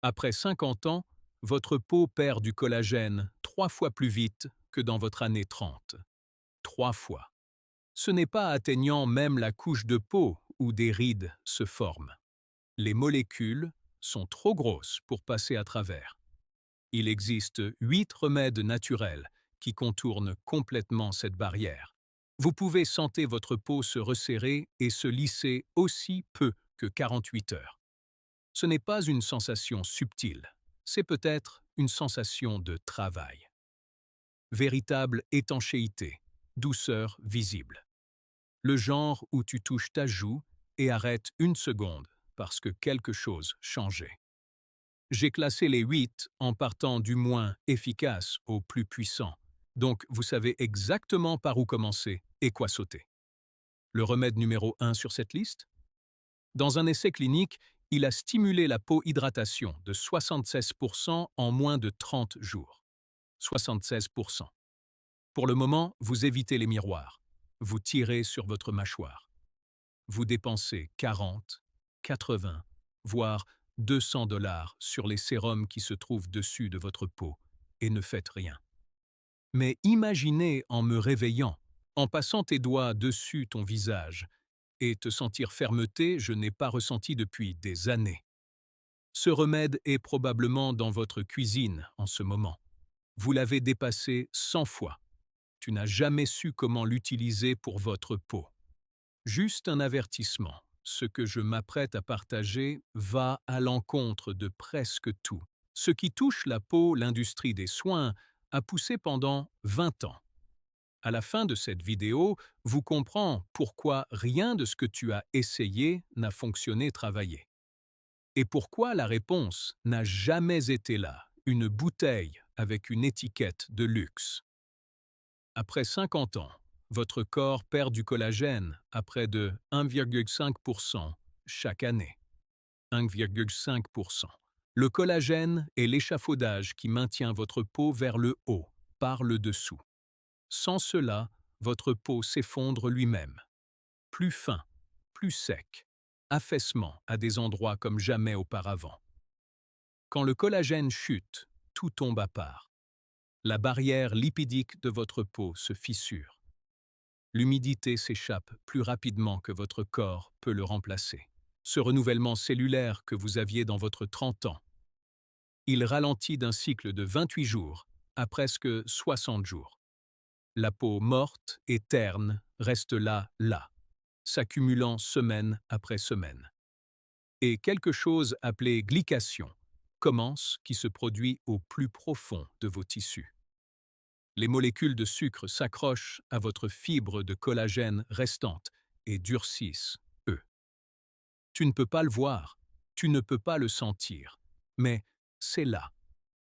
Après 50 ans, votre peau perd du collagène 3 fois plus vite que dans votre année 30. 3 fois. Ce n'est pas atteignant même la couche de peau où des rides se forment. Les molécules sont trop grosses pour passer à travers. Il existe 8 remèdes naturels qui contournent complètement cette barrière. Vous pouvez sentir votre peau se resserrer et se lisser aussi peu que 48 heures. Ce n'est pas une sensation subtile, c'est peut-être une sensation de travail. Véritable étanchéité, douceur visible. Le genre où tu touches ta joue et arrêtes une seconde parce que quelque chose changeait. J'ai classé les 8 en partant du moins efficace au plus puissant, donc vous savez exactement par où commencer et quoi sauter. Le remède numéro 1 sur cette liste? Dans un essai clinique, il a stimulé la peau-hydratation de 76% en moins de 30 jours. 76%. Pour le moment, vous évitez les miroirs. Vous tirez sur votre mâchoire. Vous dépensez 40, 80, voire 200 $ sur les sérums qui se trouvent dessus de votre peau et ne faites rien. Mais imaginez en me réveillant, en passant tes doigts dessus ton visage, et te sentir fermeté, je n'ai pas ressenti depuis des années. Ce remède est probablement dans votre cuisine en ce moment. Vous l'avez dépassé 100 fois. Tu n'as jamais su comment l'utiliser pour votre peau. Juste un avertissement, ce que je m'apprête à partager va à l'encontre de presque tout. Ce qui touche la peau, l'industrie des soins, a poussé pendant 20 ans. À la fin de cette vidéo, vous comprendrez pourquoi rien de ce que tu as essayé n'a fonctionné travaillé. Et pourquoi la réponse n'a jamais été là, une bouteille avec une étiquette de luxe. Après 50 ans, votre corps perd du collagène à près de 1,5% chaque année. 1,5%. Le collagène est l'échafaudage qui maintient votre peau vers le haut, par le dessous. Sans cela, votre peau s'effondre lui-même. Plus fin, plus sec, affaissement à des endroits comme jamais auparavant. Quand le collagène chute, tout tombe à part. La barrière lipidique de votre peau se fissure. L'humidité s'échappe plus rapidement que votre corps peut le remplacer. Ce renouvellement cellulaire que vous aviez dans votre 30 ans, il ralentit d'un cycle de 28 jours à presque 60 jours. La peau morte et terne reste là, s'accumulant semaine après semaine. Et quelque chose appelé glycation commence qui se produit au plus profond de vos tissus. Les molécules de sucre s'accrochent à votre fibre de collagène restante et durcissent, eux. Tu ne peux pas le voir, tu ne peux pas le sentir, mais c'est là.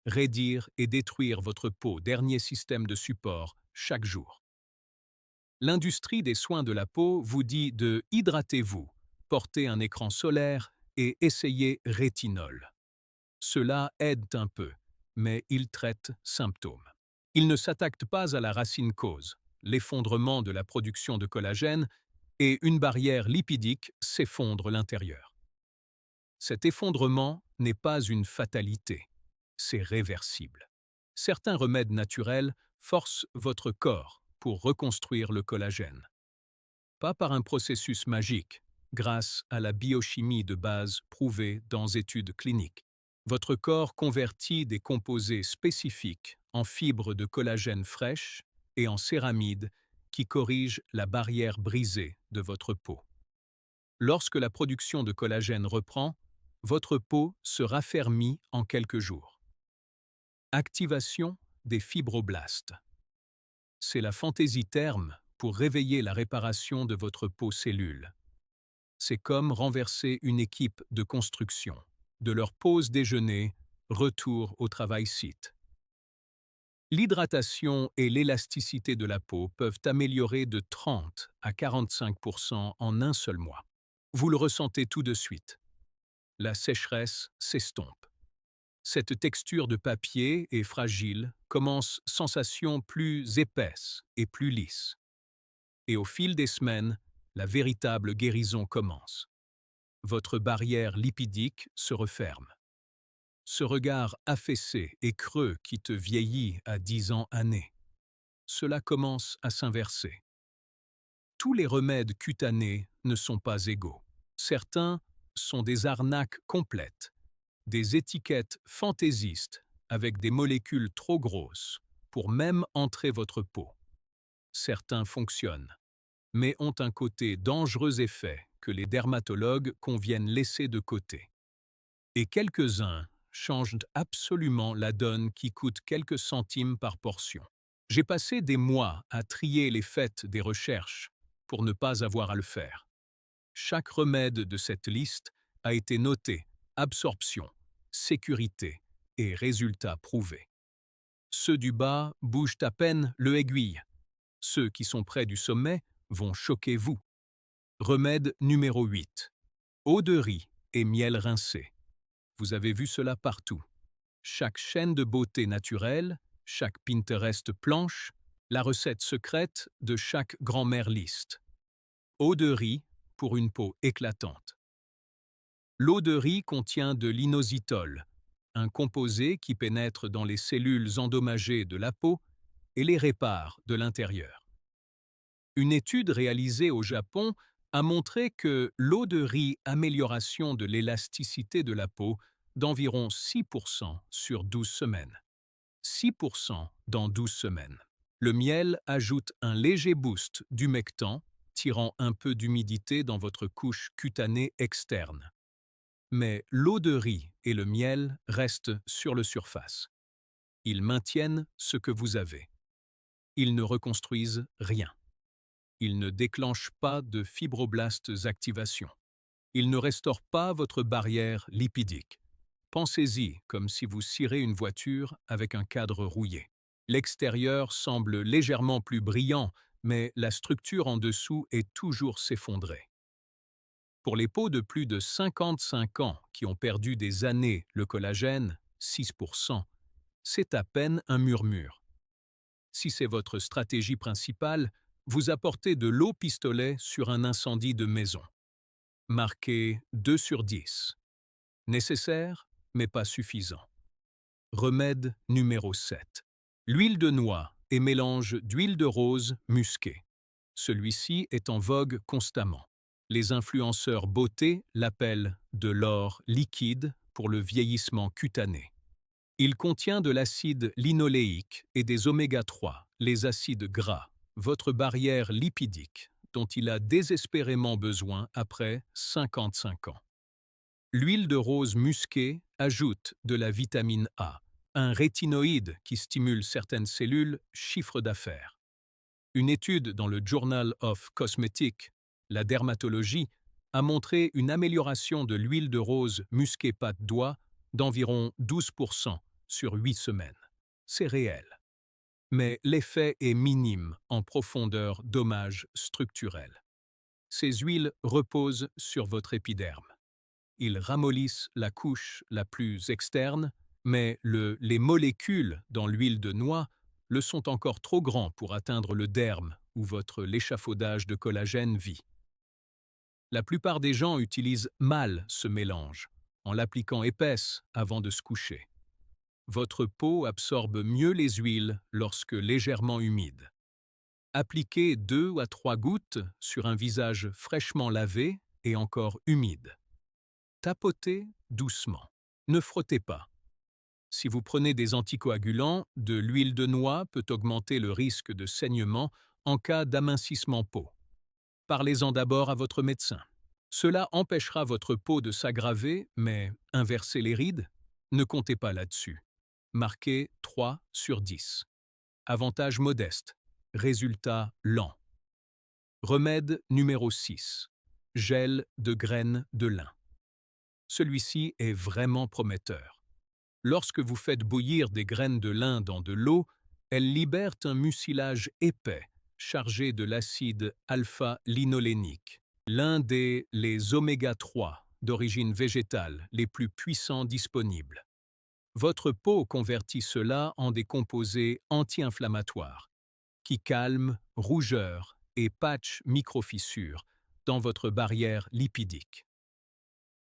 Raidir et détruire votre peau, dernier système de support, chaque jour. L'industrie des soins de la peau vous dit de hydratez-vous, portez un écran solaire et essayez rétinol. Cela aide un peu, mais il traite symptômes. Il ne s'attaque pas à la racine cause, l'effondrement de la production de collagène, et une barrière lipidique s'effondre l'intérieur. Cet effondrement n'est pas une fatalité, c'est réversible. Certains remèdes naturels forcent votre corps pour reconstruire le collagène. Pas par un processus magique, grâce à la biochimie de base prouvée dans études cliniques. Votre corps convertit des composés spécifiques en fibres de collagène fraîches et en céramides qui corrigent la barrière brisée de votre peau. Lorsque la production de collagène reprend, votre peau se raffermit en quelques jours. Activation des fibroblastes. C'est la fantaisie terme pour réveiller la réparation de votre peau-cellule. C'est comme renverser une équipe de construction. De leur pause déjeuner, retour au travail-site. L'hydratation et l'élasticité de la peau peuvent améliorer de 30 à 45% en un seul mois. Vous le ressentez tout de suite. La sécheresse s'estompe. Cette texture de papier est fragile, commence sensation plus épaisse et plus lisse. Et au fil des semaines, la véritable guérison commence. Votre barrière lipidique se referme. Ce regard affaissé et creux qui te vieillit à 10 ans années. Cela commence à s'inverser. Tous les remèdes cutanés ne sont pas égaux. Certains sont des arnaques complètes, des étiquettes fantaisistes avec des molécules trop grosses pour même entrer votre peau. Certains fonctionnent, mais ont un côté dangereux effet que les dermatologues conviennent laisser de côté. Et quelques-uns changent absolument la donne qui coûte quelques centimes par portion. J'ai passé des mois à trier les faits des recherches pour ne pas avoir à le faire. Chaque remède de cette liste a été noté absorption, sécurité et résultats prouvés. Ceux du bas bougent à peine le aiguille. Ceux qui sont près du sommet vont choquer vous. Remède numéro 8. Eau de riz et miel rincé. Vous avez vu cela partout. Chaque chaîne de beauté naturelle, chaque Pinterest planche, la recette secrète de chaque grand-mère liste. Eau de riz pour une peau éclatante. L'eau de riz contient de l'inositol, un composé qui pénètre dans les cellules endommagées de la peau et les répare de l'intérieur. Une étude réalisée au Japon a montré que l'eau de riz amélioration de l'élasticité de la peau d'environ 6% sur 12 semaines. 6% dans 12 semaines. Le miel ajoute un léger boost d'humectant, tirant un peu d'humidité dans votre couche cutanée externe. Mais l'eau de riz et le miel restent sur la surface. Ils maintiennent ce que vous avez. Ils ne reconstruisent rien. Ils ne déclenchent pas de fibroblastes activation. Ils ne restaurent pas votre barrière lipidique. Pensez-y comme si vous cirez une voiture avec un cadre rouillé. L'extérieur semble légèrement plus brillant, mais la structure en dessous est toujours s'effondrer. Pour les peaux de plus de 55 ans qui ont perdu des années le collagène, 6%, c'est à peine un murmure. Si c'est votre stratégie principale, vous apportez de l'eau pistolet sur un incendie de maison. Marqué 2 sur 10. Nécessaire, mais pas suffisant. Remède numéro 7. L'huile de noix et mélange d'huile de rose musquée. Celui-ci est en vogue constamment. Les influenceurs beauté l'appellent de l'or liquide pour le vieillissement cutané. Il contient de l'acide linoléique et des oméga-3, les acides gras, votre barrière lipidique, dont il a désespérément besoin après 55 ans. L'huile de rose musquée ajoute de la vitamine A, un rétinoïde qui stimule certaines cellules, chiffre d'affaires. Une étude dans le Journal of Cosmetics, la dermatologie, a montré une amélioration de l'huile de rose musquée pâte d'oie d'environ 12% sur 8 semaines. C'est réel. Mais l'effet est minime en profondeur dommages structurels. Ces huiles reposent sur votre épiderme. Ils ramollissent la couche la plus externe, mais les molécules dans l'huile de noix le sont encore trop grands pour atteindre le derme où votre l'échafaudage de collagène vit. La plupart des gens utilisent mal ce mélange, en l'appliquant épaisse avant de se coucher. Votre peau absorbe mieux les huiles lorsque légèrement humide. Appliquez 2 à 3 gouttes sur un visage fraîchement lavé et encore humide. Tapotez doucement. Ne frottez pas. Si vous prenez des anticoagulants, de l'huile de noix peut augmenter le risque de saignement en cas d'amincissement peau. Parlez-en d'abord à votre médecin. Cela empêchera votre peau de s'aggraver, mais inverser les rides? Ne comptez pas là-dessus. Marqué 3 sur 10. Avantage modeste. Résultat lent. Remède numéro 6. Gel de graines de lin. Celui-ci est vraiment prometteur. Lorsque vous faites bouillir des graines de lin dans de l'eau, elles libèrent un mucilage épais, chargé de l'acide alpha-linolénique, l'un des oméga-3 d'origine végétale les plus puissants disponibles. Votre peau convertit cela en des composés anti-inflammatoires, qui calment rougeurs et patchs microfissures dans votre barrière lipidique.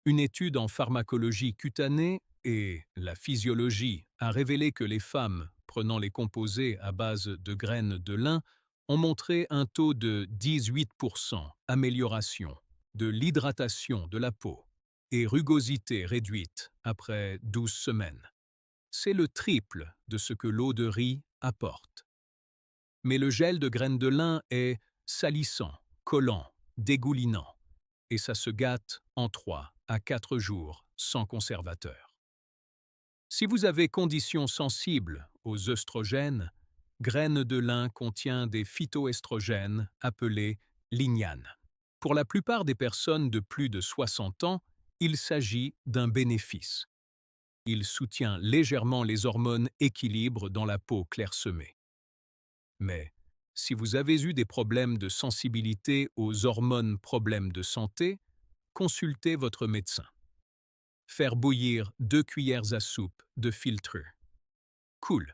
Une étude en pharmacologie cutanée Et la physiologie a révélé que les femmes prenant les composés à base de graines de lin ont montré un taux de 18% amélioration de l'hydratation de la peau et rugosité réduite après 12 semaines. C'est le triple de ce que l'eau de riz apporte. Mais le gel de graines de lin est salissant, collant, dégoulinant, et ça se gâte en 3 à 4 jours sans conservateur. Si vous avez conditions sensibles aux œstrogènes, graines de lin contient des phytoestrogènes appelés lignanes. Pour la plupart des personnes de plus de 60 ans, il s'agit d'un bénéfice. Il soutient légèrement les hormones équilibre dans la peau clairsemée. Mais si vous avez eu des problèmes de sensibilité aux hormones problèmes de santé, consultez votre médecin. Faire bouillir 2 cuillères à soupe de filtre. Cool.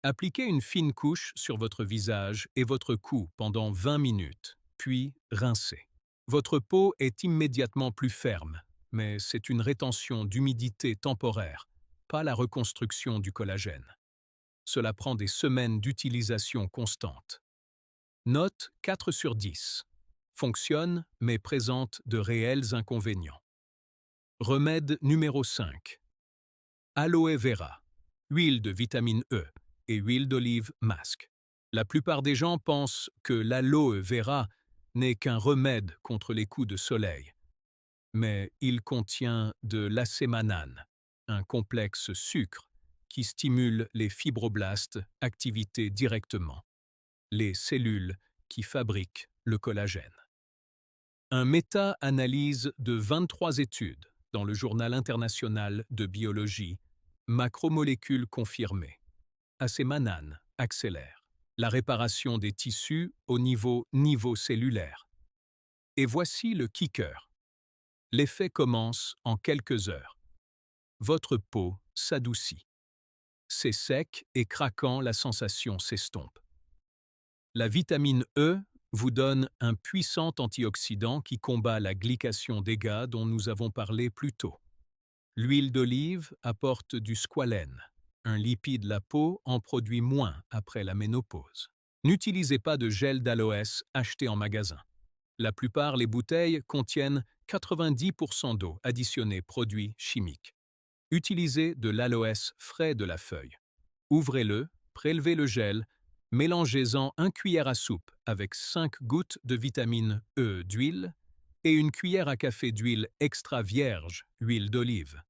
Appliquez une fine couche sur votre visage et votre cou pendant 20 minutes, puis rincez. Votre peau est immédiatement plus ferme, mais c'est une rétention d'humidité temporaire, pas la reconstruction du collagène. Cela prend des semaines d'utilisation constante. Note 4 sur 10. Fonctionne, mais présente de réels inconvénients. Remède numéro 5. Aloe vera, huile de vitamine E et huile d'olive masque. La plupart des gens pensent que l'aloe vera n'est qu'un remède contre les coups de soleil. Mais il contient de l'acémanane, un complexe sucre qui stimule les fibroblastes activité directement, les cellules qui fabriquent le collagène. Un méta-analyse de 23 études dans le Journal international de biologie, macromolécules confirmées. Acémanane accélère la réparation des tissus au niveau cellulaire. Et voici le kicker. L'effet commence en quelques heures. Votre peau s'adoucit. C'est sec et craquant, la sensation s'estompe. La vitamine E vous donne un puissant antioxydant qui combat la glycation des gaz dont nous avons parlé plus tôt. L'huile d'olive apporte du squalène. Un lipide, la peau en produit moins après la ménopause. N'utilisez pas de gel d'aloès acheté en magasin. La plupart des bouteilles contiennent 90% d'eau additionnée produits chimiques. Utilisez de l'aloès frais de la feuille. Ouvrez-le, prélevez le gel, mélangez-en 1 cuillère à soupe avec 5 gouttes de vitamine E d'huile et 1 cuillère à café d'huile extra vierge, huile d'olive.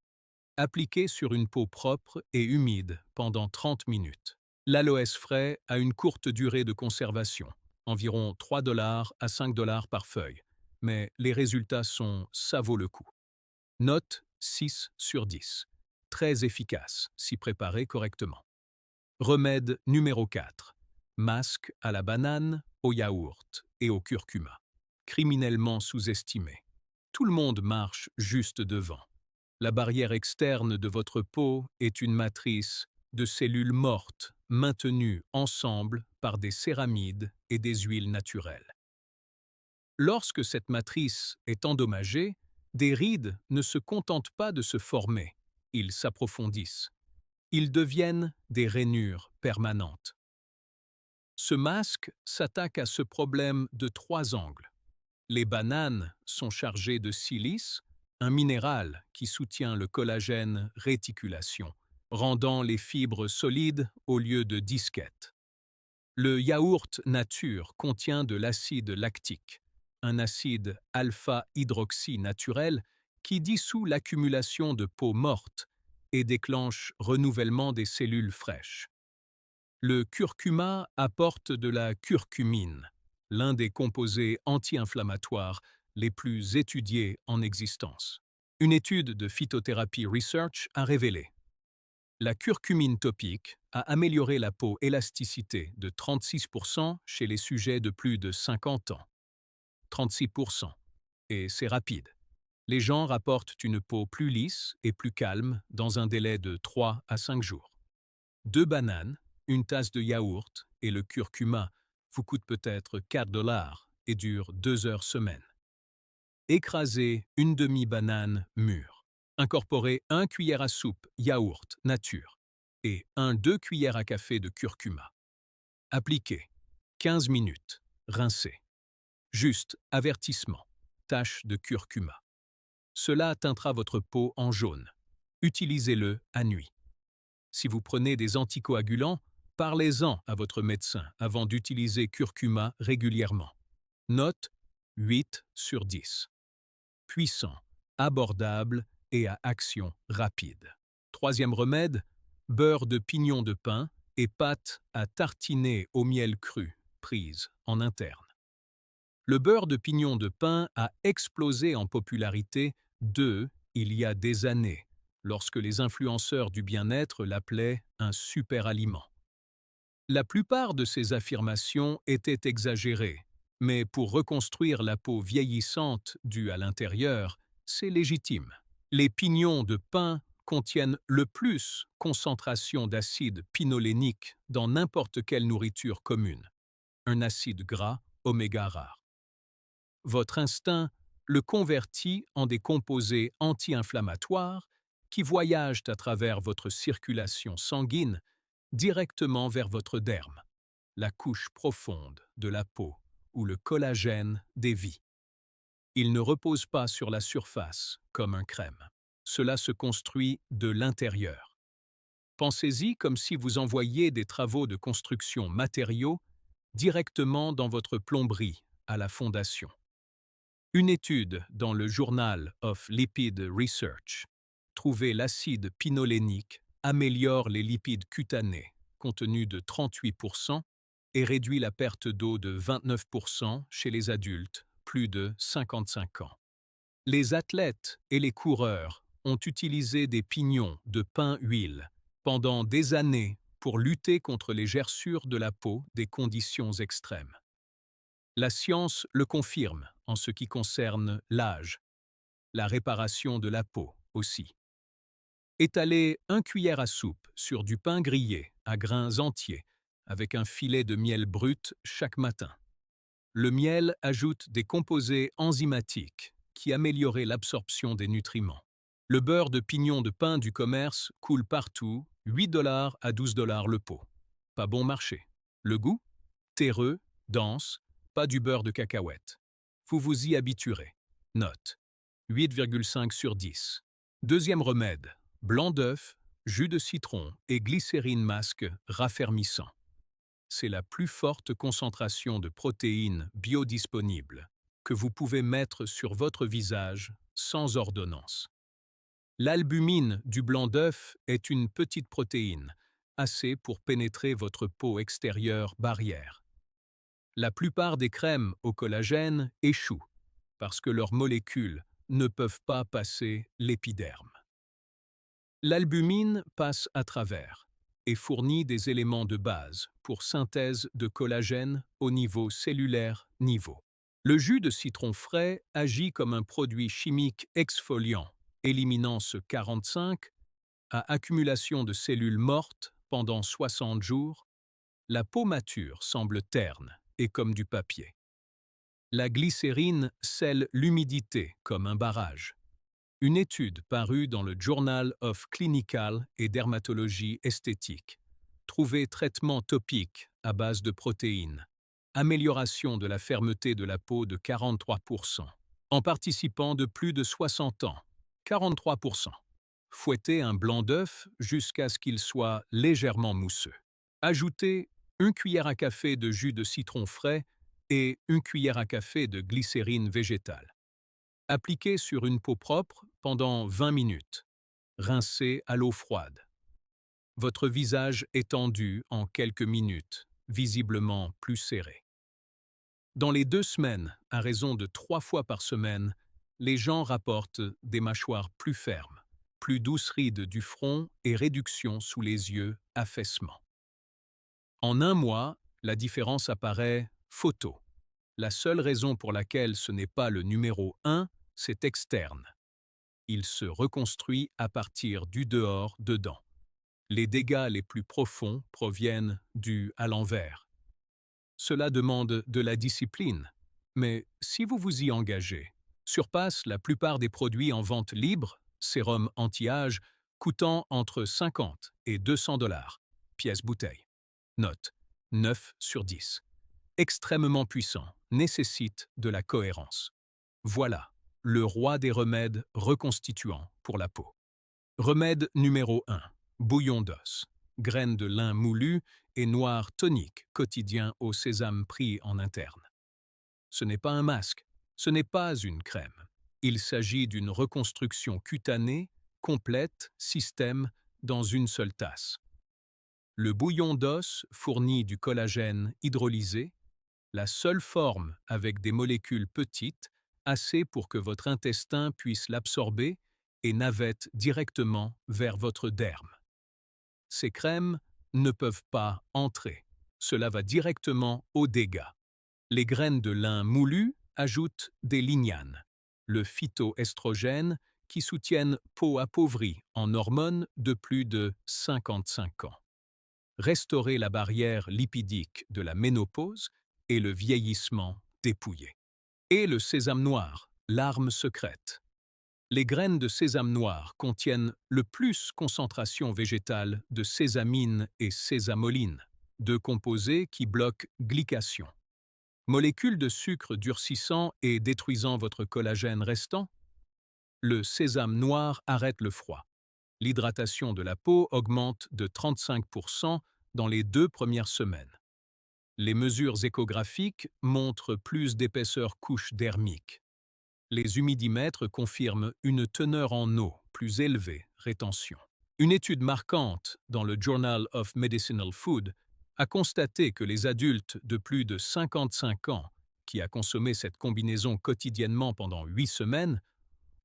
Appliquez sur une peau propre et humide pendant 30 minutes. L'aloès frais a une courte durée de conservation, environ 3 $ à 5 $ par feuille, mais les résultats ça vaut le coup. Note 6 sur 10. Très efficace si préparé correctement. Remède numéro 4. Masque à la banane, au yaourt et au curcuma. Criminellement sous-estimé. Tout le monde marche juste devant. La barrière externe de votre peau est une matrice de cellules mortes maintenues ensemble par des céramides et des huiles naturelles. Lorsque cette matrice est endommagée, des rides ne se contentent pas de se former, ils s'approfondissent. Ils deviennent des rainures permanentes. Ce masque s'attaque à ce problème de 3 angles. Les bananes sont chargées de silice, un minéral qui soutient le collagène réticulation, rendant les fibres solides au lieu de disquettes. Le yaourt nature contient de l'acide lactique, un acide alpha-hydroxy naturel qui dissout l'accumulation de peau morte et déclenche renouvellement des cellules fraîches. Le curcuma apporte de la curcumine, l'un des composés anti-inflammatoires les plus étudiés en existence. Une étude de Phytotherapy Research a révélé la curcumine topique a amélioré la peau élasticité de 36% chez les sujets de plus de 50 ans. 36%. Et c'est rapide. Les gens rapportent une peau plus lisse et plus calme dans un délai de 3 à 5 jours. 2 bananes, une tasse de yaourt et le curcuma vous coûtent peut-être 4 $ et durent 2 heures semaine. Écrasez une demi-banane mûre. Incorporez 1 cuillère à soupe yaourt nature et 1-2 cuillères à café de curcuma. Appliquez 15 minutes. Rincez. Juste avertissement. Tache de curcuma. Cela teintera votre peau en jaune. Utilisez-le à nuit. Si vous prenez des anticoagulants, parlez-en à votre médecin avant d'utiliser curcuma régulièrement. Note 8/10. Puissant, abordable et à action rapide. Troisième remède, beurre de pignon de pin et pâte à tartiner au miel cru, prise en interne. Le beurre de pignon de pin a explosé en popularité il y a des années, lorsque les influenceurs du bien-être l'appelaient un super aliment. La plupart de ces affirmations étaient exagérées, mais pour reconstruire la peau vieillissante due à l'intérieur, c'est légitime. Les pignons de pin contiennent le plus concentration d'acide pinolénique dans n'importe quelle nourriture commune, un acide gras oméga rare. Votre instinct le convertit en des composés anti-inflammatoires qui voyagent à travers votre circulation sanguine directement vers votre derme, la couche profonde de la peau où le collagène dévie. Il ne repose pas sur la surface comme un crème. Cela se construit de l'intérieur. Pensez-y comme si vous envoyiez des travaux de construction matériaux directement dans votre plomberie à la fondation. Une étude dans le Journal of Lipid Research trouvait l'acide pinolénique améliore les lipides cutanés, contenus de 38%, et réduit la perte d'eau de 29% chez les adultes, plus de 55 ans. Les athlètes et les coureurs ont utilisé des pignons de pin-huile pendant des années pour lutter contre les gerçures de la peau des conditions extrêmes. La science le confirme en ce qui concerne l'âge, la réparation de la peau aussi. Étalez 1 cuillère à soupe sur du pain grillé à grains entiers avec un filet de miel brut chaque matin. Le miel ajoute des composés enzymatiques qui améliorent l'absorption des nutriments. Le beurre de pignon de pin du commerce coule partout, 8$ à 12$ le pot. Pas bon marché. Le goût? Terreux, dense, pas du beurre de cacahuète. Vous vous y habituerez. Note 8,5/10. Deuxième remède, blanc d'œuf, jus de citron et glycérine masque raffermissant. C'est la plus forte concentration de protéines biodisponibles que vous pouvez mettre sur votre visage sans ordonnance. L'albumine du blanc d'œuf est une petite protéine, assez pour pénétrer votre peau extérieure barrière. La plupart des crèmes au collagène échouent parce que leurs molécules ne peuvent pas passer l'épiderme. L'albumine passe à travers et fournit des éléments de base pour synthèse de collagène au niveau cellulaire niveau. Le jus de citron frais agit comme un produit chimique exfoliant, éliminant ce 45 à accumulation de cellules mortes pendant 60 jours. La peau mature semble terne et comme du papier. La glycérine scelle l'humidité comme un barrage. Une étude parue dans le Journal of Clinical et Dermatologie esthétique trouvait traitement topique à base de protéines, amélioration de la fermeté de la peau de 43%, en participant de plus de 60 ans, 43%. Fouettez un blanc d'œuf jusqu'à ce qu'il soit légèrement mousseux. Ajoutez 1 cuillère à café de jus de citron frais et 1 cuillère à café de glycérine végétale. Appliquez sur une peau propre pendant 20 minutes. Rincez à l'eau froide. Votre visage est tendu en quelques minutes, visiblement plus serré. Dans les 2 semaines, à raison de 3 fois par semaine, les gens rapportent des mâchoires plus fermes, plus douces rides du front et réduction sous les yeux, affaissement. En 1 mois, la différence apparaît photo. La seule raison pour laquelle ce n'est pas le numéro 1, c'est externe. Il se reconstruit à partir du dehors-dedans. Les dégâts les plus profonds proviennent du à l'envers. Cela demande de la discipline, mais si vous vous y engagez, surpasse la plupart des produits en vente libre, sérum anti-âge, coûtant entre 50 et 200 $, pièce bouteille. Note 9 sur 10. Extrêmement puissant, nécessite de la cohérence. Voilà, le roi des remèdes reconstituants pour la peau. Remède numéro 1. Bouillon d'os. Graines de lin moulu et noir tonique quotidien au sésame pris en interne. Ce n'est pas un masque, ce n'est pas une crème. Il s'agit d'une reconstruction cutanée, complète, système, dans une seule tasse. Le bouillon d'os fournit du collagène hydrolysé, la seule forme avec des molécules petites, assez pour que votre intestin puisse l'absorber et navette directement vers votre derme. Ces crèmes ne peuvent pas entrer. Cela va directement aux dégâts. Les graines de lin moulu ajoutent des lignanes, le phytoestrogène, qui soutiennent peau appauvrie en hormones de plus de 55 ans. Restaurer la barrière lipidique de la ménopause et le vieillissement dépouillé. Et le sésame noir, l'arme secrète. Les graines de sésame noir contiennent le plus concentration végétale de sésamine et sésamoline, deux composés qui bloquent glycation. Molécules de sucre durcissant et détruisant votre collagène restant, le sésame noir arrête le froid. L'hydratation de la peau augmente de 35% dans les 2 premières semaines. Les mesures échographiques montrent plus d'épaisseur couche dermique. Les humidimètres confirment une teneur en eau plus élevée, rétention. Une étude marquante dans le Journal of Medicinal Food a constaté que les adultes de plus de 55 ans qui a consommé cette combinaison quotidiennement pendant 8 semaines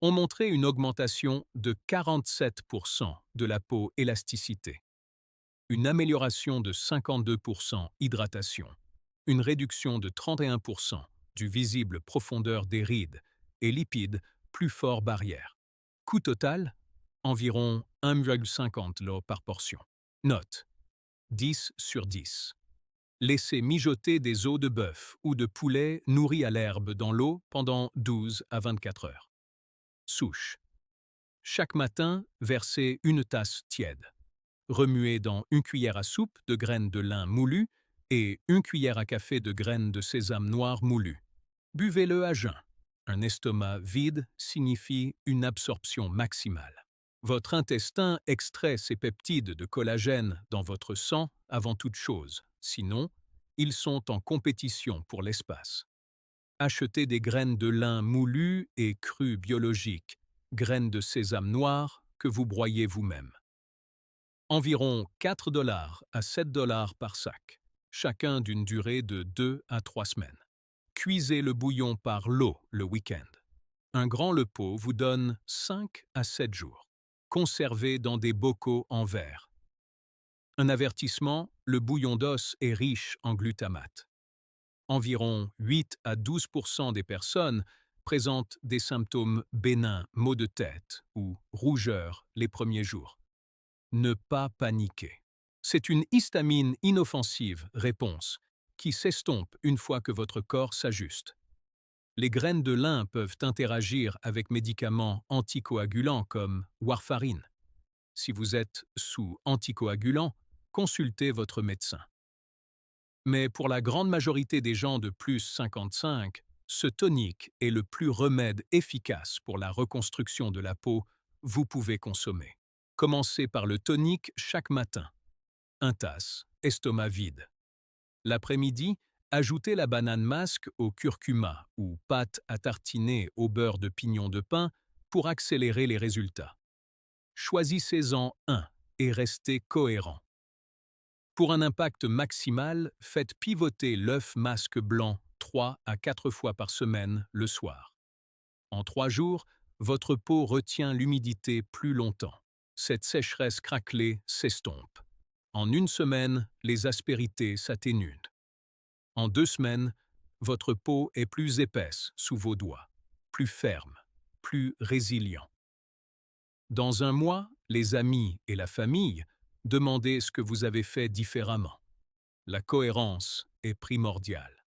ont montré une augmentation de 47% de la peau élasticité, une amélioration de 52% hydratation, une réduction de 31% du visible profondeur des rides et lipides plus fort barrière. Coût total, environ 1,50 € par portion. Note 10 sur 10. Laissez mijoter des os de bœuf ou de poulet nourris à l'herbe dans l'eau pendant 12 à 24 heures. Souche. Chaque matin, versez une tasse tiède. Remuez dans une cuillère à soupe de graines de lin moulu et une cuillère à café de graines de sésame noir moulu. Buvez-le à jeun. Un estomac vide signifie une absorption maximale. Votre intestin extrait ces peptides de collagène dans votre sang avant toute chose, sinon, ils sont en compétition pour l'espace. Achetez des graines de lin moulues et crues biologiques, graines de sésame noir que vous broyez vous-même. Environ 4 $ à 7 $ par sac, chacun d'une durée de 2 à 3 semaines. Cuisez le bouillon par l'eau le week-end. Un grand le pot vous donne 5 à 7 jours. Conservez dans des bocaux en verre. Un avertissement, le bouillon d'os est riche en glutamate. Environ 8 à 12% des personnes présentent des symptômes bénins, maux de tête ou rougeur les premiers jours. Ne pas paniquer. C'est une histamine inoffensive, réponse, qui s'estompe une fois que votre corps s'ajuste. Les graines de lin peuvent interagir avec médicaments anticoagulants comme warfarine. Si vous êtes sous anticoagulant, consultez votre médecin. Mais pour la grande majorité des gens de plus 55, ce tonique est le plus remède efficace pour la reconstruction de la peau vous pouvez consommer. Commencez par le tonique chaque matin. 1 tasse, estomac vide. L'après-midi, ajoutez la banane masque au curcuma ou pâte à tartiner au beurre de pignon de pin pour accélérer les résultats. Choisissez-en un et restez cohérent. Pour un impact maximal, faites pivoter l'œuf masque blanc 3 à 4 fois par semaine le soir. En 3 jours, votre peau retient l'humidité plus longtemps. Cette sécheresse craquelée s'estompe. En 1 semaine, les aspérités s'atténuent. En 2 semaines, votre peau est plus épaisse sous vos doigts, plus ferme, plus résilient. Dans 1 mois, les amis et la famille demandez ce que vous avez fait différemment. La cohérence est primordiale.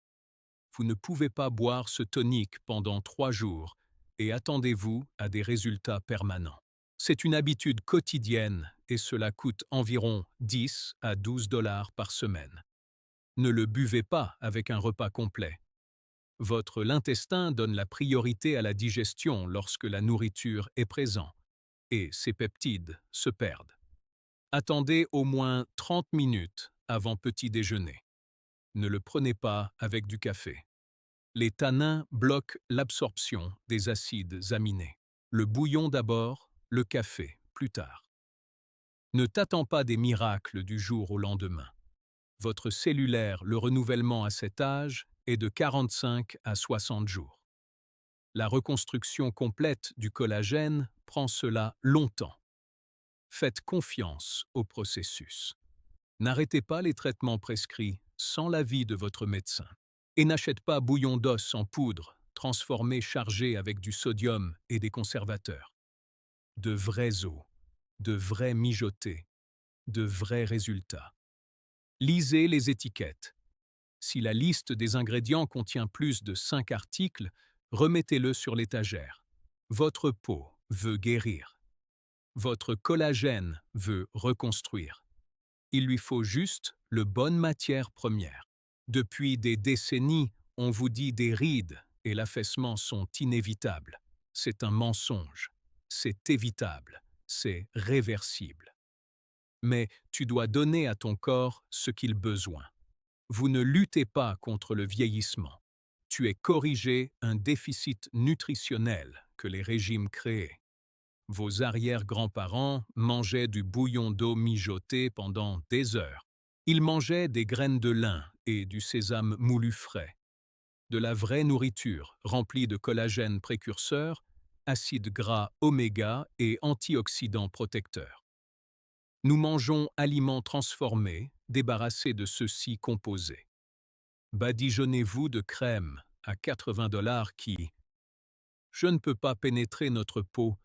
Vous ne pouvez pas boire ce tonique pendant 3 jours et attendez-vous à des résultats permanents. C'est une habitude quotidienne et cela coûte environ 10 à 12 dollars par semaine. Ne le buvez pas avec un repas complet. L'intestin donne la priorité à la digestion lorsque la nourriture est présente et ces peptides se perdent. Attendez au moins 30 minutes avant petit déjeuner. Ne le prenez pas avec du café. Les tanins bloquent l'absorption des acides aminés. Le bouillon d'abord, le café plus tard. Ne t'attends pas des miracles du jour au lendemain. Votre cellulaire, le renouvellement à cet âge, est de 45 à 60 jours. La reconstruction complète du collagène prend cela longtemps. Faites confiance au processus. N'arrêtez pas les traitements prescrits sans l'avis de votre médecin. Et n'achète pas bouillon d'os en poudre, transformé chargé avec du sodium et des conservateurs. De vrais os, de vrais mijotés, de vrais résultats. Lisez les étiquettes. Si la liste des ingrédients contient plus de 5 articles, remettez-le sur l'étagère. Votre peau veut guérir. Votre collagène veut reconstruire. Il lui faut juste le bonne matière première. Depuis des décennies, on vous dit des rides et l'affaissement sont inévitables. C'est un mensonge. C'est évitable. C'est réversible. Mais tu dois donner à ton corps ce qu'il a besoin. Vous ne luttez pas contre le vieillissement. Tu es corrigé un déficit nutritionnel que les régimes créaient. Vos arrière-grands-parents mangeaient du bouillon d'eau mijoté pendant des heures. Ils mangeaient des graines de lin et du sésame moulu frais. De la vraie nourriture remplie de collagène précurseur, acides gras oméga et antioxydants protecteurs. Nous mangeons aliments transformés, débarrassés de ceux-ci composés. Badigeonnez-vous de crème à 80 dollars qui... Je ne peux pas pénétrer notre peau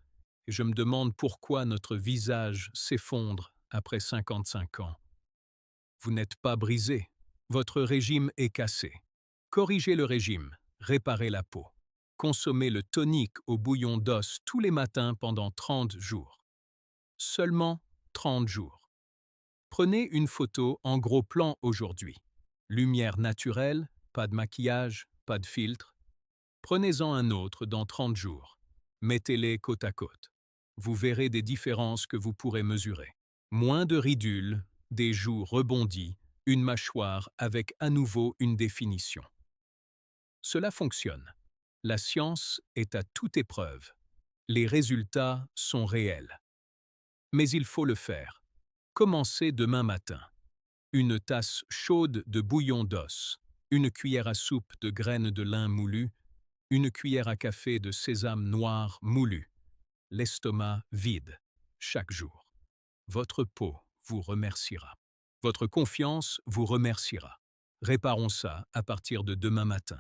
et je me demande pourquoi notre visage s'effondre après 55 ans. Vous n'êtes pas brisé. Votre régime est cassé. Corrigez le régime, réparez la peau. Consommez le tonique au bouillon d'os tous les matins pendant 30 jours. Seulement 30 jours. Prenez une photo en gros plan aujourd'hui. Lumière naturelle, pas de maquillage, pas de filtre. Prenez-en un autre dans 30 jours. Mettez-les côte à côte. Vous verrez des différences que vous pourrez mesurer. Moins de ridules, des joues rebondies, une mâchoire avec à nouveau une définition. Cela fonctionne. La science est à toute épreuve. Les résultats sont réels. Mais il faut le faire. Commencez demain matin. Une tasse chaude de bouillon d'os, une cuillère à soupe de graines de lin moulues, une cuillère à café de sésame noir moulu. L'estomac vide, chaque jour. Votre peau vous remerciera. Votre confiance vous remerciera. Réparons ça à partir de demain matin.